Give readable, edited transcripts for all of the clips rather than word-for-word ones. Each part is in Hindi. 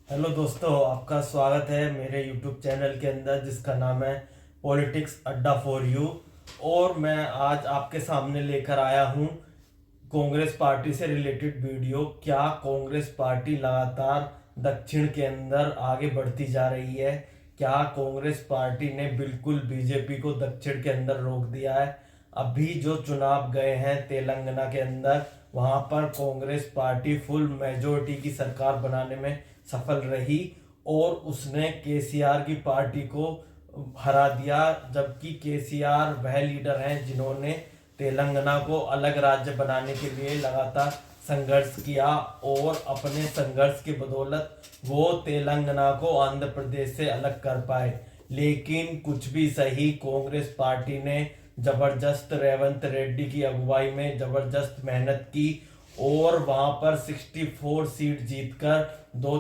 हेलो दोस्तों, आपका स्वागत है मेरे यूट्यूब चैनल के अंदर जिसका नाम है पॉलिटिक्स अड्डा फॉर यू। और मैं आज आपके सामने लेकर आया हूँ कांग्रेस पार्टी से रिलेटेड वीडियो। क्या कांग्रेस पार्टी लगातार दक्षिण के अंदर आगे बढ़ती जा रही है? क्या कांग्रेस पार्टी ने बिल्कुल बीजेपी को दक्षिण के अंदर रोक दिया है? अभी जो चुनाव गए हैं तेलंगाना के अंदर, वहां पर कांग्रेस पार्टी फुल मेजोरिटी की सरकार बनाने में सफल रही और उसने केसीआर की पार्टी को हरा दिया। जबकि केसीआर वह लीडर हैं जिन्होंने तेलंगाना को अलग राज्य बनाने के लिए लगातार संघर्ष किया और अपने संघर्ष की बदौलत वो तेलंगाना को आंध्र प्रदेश से अलग कर पाए। लेकिन कुछ भी सही, कांग्रेस पार्टी ने जबरदस्त रेवंत रेड्डी की अगुवाई में जबरदस्त मेहनत की और वहां पर 64 सीट जीतकर दो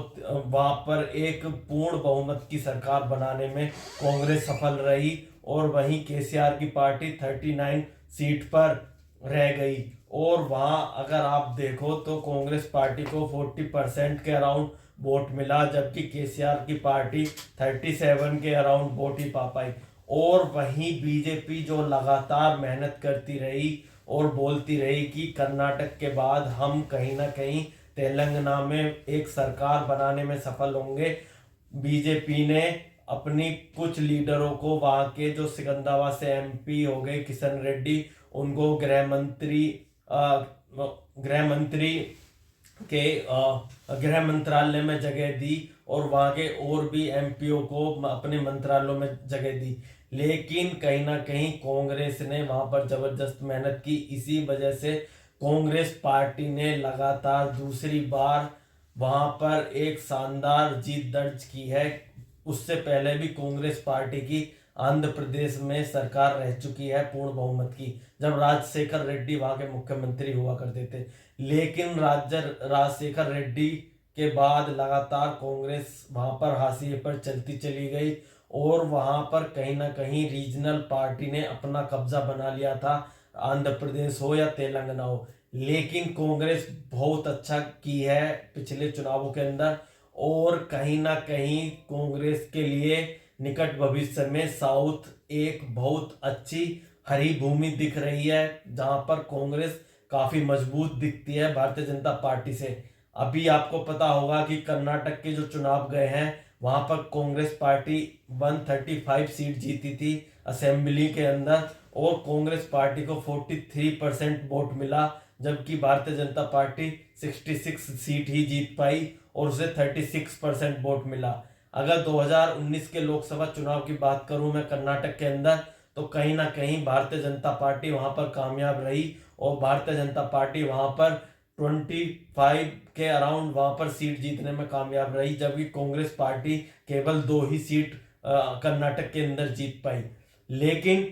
वहां पर एक पूर्ण बहुमत की सरकार बनाने में कांग्रेस सफल रही। और वहीं केसीआर की पार्टी 39 सीट पर रह गई। और वहां अगर आप देखो तो कांग्रेस पार्टी को 40% के अराउंड वोट मिला, जबकि केसीआर की पार्टी 37 के अराउंड वोट ही पा पाई। और वहीं बीजेपी जो लगातार मेहनत करती रही और बोलती रही कि कर्नाटक के बाद हम कहीं ना कहीं तेलंगाना में एक सरकार बनाने में सफल होंगे। बीजेपी ने अपनी कुछ लीडरों को, वहां के जो सिकंदराबाद से एमपी हो गए किशन रेड्डी, उनको गृह मंत्री के गृह मंत्रालय में जगह दी और वहां के और भी एमपीओ को अपने मंत्रालयों में जगह दी। लेकिन कहीं ना कहीं कांग्रेस ने वहां पर जबरदस्त मेहनत की। इसी वजह से कांग्रेस पार्टी ने लगातार दूसरी बार वहां पर एक शानदार जीत दर्ज की है। उससे पहले भी कांग्रेस पार्टी की आंध्र प्रदेश में सरकार रह चुकी है पूर्ण बहुमत की, जब राजशेखर रेड्डी वहां के मुख्यमंत्री हुआ करते थे। लेकिन राजशेखर रेड्डी के बाद लगातार कांग्रेस वहां पर हाशिए पर चलती चली गई और वहां पर कहीं ना कहीं रीजनल पार्टी ने अपना कब्जा बना लिया था, आंध्र प्रदेश हो या तेलंगाना हो। लेकिन कांग्रेस बहुत अच्छा की है पिछले चुनावों के अंदर और कहीं ना कहीं कांग्रेस के लिए निकट भविष्य में साउथ एक बहुत अच्छी हरी भूमि दिख रही है, जहां पर कांग्रेस काफी मजबूत दिखती है भारतीय जनता पार्टी से। अभी आपको पता होगा कि कर्नाटक के जो चुनाव गए हैं वहां पर कांग्रेस पार्टी 135 सीट जीती थी असेंबली के अंदर और कांग्रेस पार्टी को 43% वोट मिला, जबकि भारतीय जनता पार्टी 66 सीट ही जीत पाई और उसे 36% वोट मिला। अगर 2019 के लोकसभा चुनाव की बात करूं मैं कर्नाटक के अंदर, तो कहीं ना कहीं भारतीय जनता पार्टी वहां पर कामयाब रही और भारतीय जनता पार्टी वहां पर 25 के अराउंड वहां पर सीट जीतने में कामयाब रही, जबकि कांग्रेस पार्टी केवल 2 ही सीट कर्नाटक के अंदर जीत पाई। लेकिन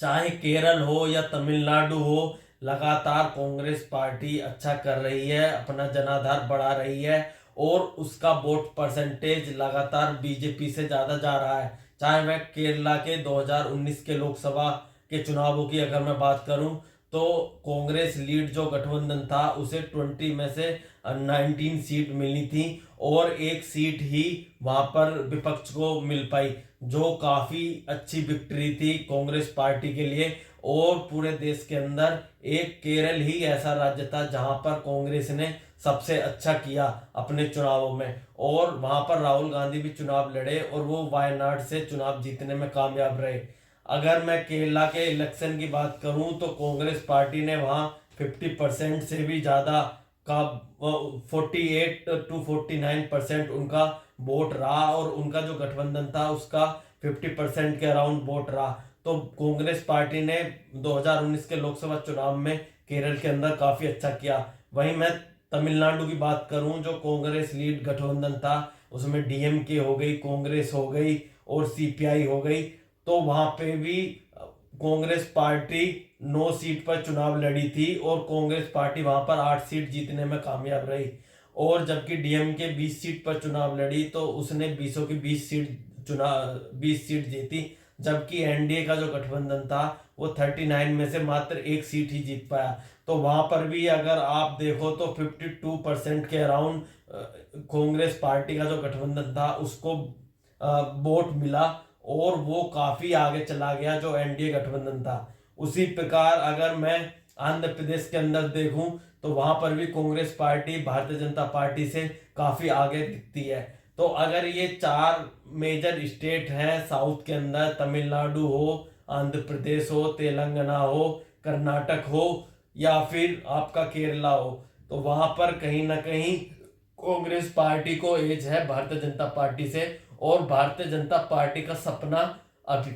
चाहे केरल हो या तमिलनाडु हो, लगातार कांग्रेस पार्टी अच्छा कर रही है, अपना जनाधार बढ़ा रही है और उसका वोट परसेंटेज लगातार बीजेपी से ज्यादा जा रहा है। चाहे मैं केरला के 2019 के लोकसभा के चुनावों की अगर मैं बात करूं, तो कांग्रेस लीड जो गठबंधन था उसे 20 में से 19 सीट मिली थी और एक सीट ही वहां पर विपक्ष को मिल पाई, जो काफी अच्छी विक्ट्री थी कांग्रेस पार्टी के लिए। और पूरे देश के अंदर एक केरल ही ऐसा राज्य था जहां पर कांग्रेस ने सबसे अच्छा किया अपने चुनावों में और वहां पर राहुल गांधी भी चुनाव लड़े और वो वायनाड से चुनाव जीतने में कामयाब रहे। अगर मैं केरला के इलेक्शन की बात करूं तो कांग्रेस पार्टी ने वहां 50% से भी ज्यादा का 48 to 49% उनका वोट रहा और उनका जो गठबंधन था उसका 50% के अराउंड वोट रहा। तो कांग्रेस पार्टी ने 2019 के लोकसभा चुनाव में केरल के अंदर काफी अच्छा किया। वहीं मैं तमिलनाडु की बात करूं, जो कांग्रेस लीड गठबंधन था उसमें डीएमके हो गई, कांग्रेस हो गई और सीपीआई हो गई, तो वहां पे भी कांग्रेस पार्टी 9 सीट पर चुनाव लड़ी थी और कांग्रेस पार्टी वहां पर 8 सीट जीतने में कामयाब रही। और जबकि डीएमके 20 सीट पर चुनाव लड़ी तो उसने 20 की 20 सीट जीती, जबकि एनडीए का जो गठबंधन था वो 39 में से मात्र एक सीट ही जीत पाया। तो वहां पर भी अगर आप देखो तो 52% के अराउंड कांग्रेस पार्टी का जो गठबंधन था उसको वोट मिला और वो काफी आगे चला गया जो एनडीए गठबंधन था। उसी प्रकार अगर मैं आंध्र प्रदेश के अंदर देखूं तो वहां पर भी कांग्रेस पार्टी भारतीय जनता पार्टी से काफी आगे दिखती है। तो अगर ये चार मेजर स्टेट हैं साउथ के अंदर, तमिलनाडु हो, आंध्र प्रदेश हो, तेलंगाना हो, कर्नाटक हो या फिर आपका केरला हो, तो वहां पर कहीं ना कहीं कांग्रेस पार्टी को एज है भारतीय जनता पार्टी से। और भारतीय जनता पार्टी का सपना अभी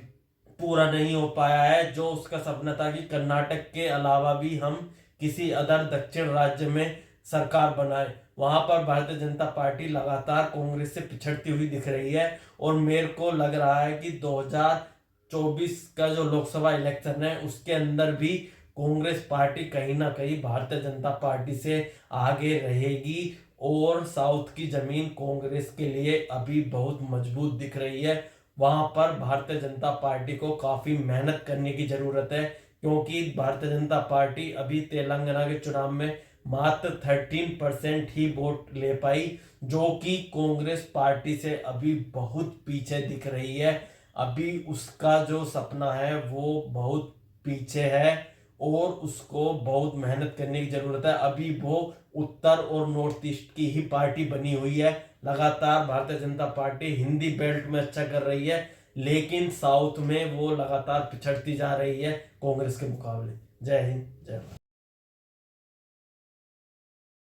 पूरा नहीं हो पाया है, जो उसका सपना था कि कर्नाटक के अलावा भी हम किसी अदर दक्षिण राज्य में सरकार बनाए। वहां पर भारतीय जनता पार्टी लगातार कांग्रेस से पिछड़ती हुई दिख रही है। और मेरे को लग रहा है कि 2024 का जो लोकसभा इलेक्शन है उसके अंदर भी कांग्रेस पार्टी कहीं ना कहीं भारतीय जनता पार्टी से आगे रहेगी। और साउथ की जमीन कांग्रेस के लिए अभी बहुत मजबूत दिख रही है। वहां पर भारतीय जनता पार्टी को काफी मेहनत करने की जरूरत है, क्योंकि भारतीय जनता पार्टी अभी तेलंगाना के चुनाव में मात्र 13% ही वोट ले पाई, जो कि कांग्रेस पार्टी से अभी बहुत पीछे दिख रही है। अभी उसका जो सपना है वो बहुत पीछे है और उसको बहुत मेहनत करने की जरूरत है। अभी वो उत्तर और नॉर्थ ईस्ट की ही पार्टी बनी हुई है। लगातार भारतीय जनता पार्टी हिंदी बेल्ट में अच्छा कर रही है, लेकिन साउथ में वो लगातार पिछड़ती जा रही है कांग्रेस के मुकाबले। जय हिंद, जय भारत।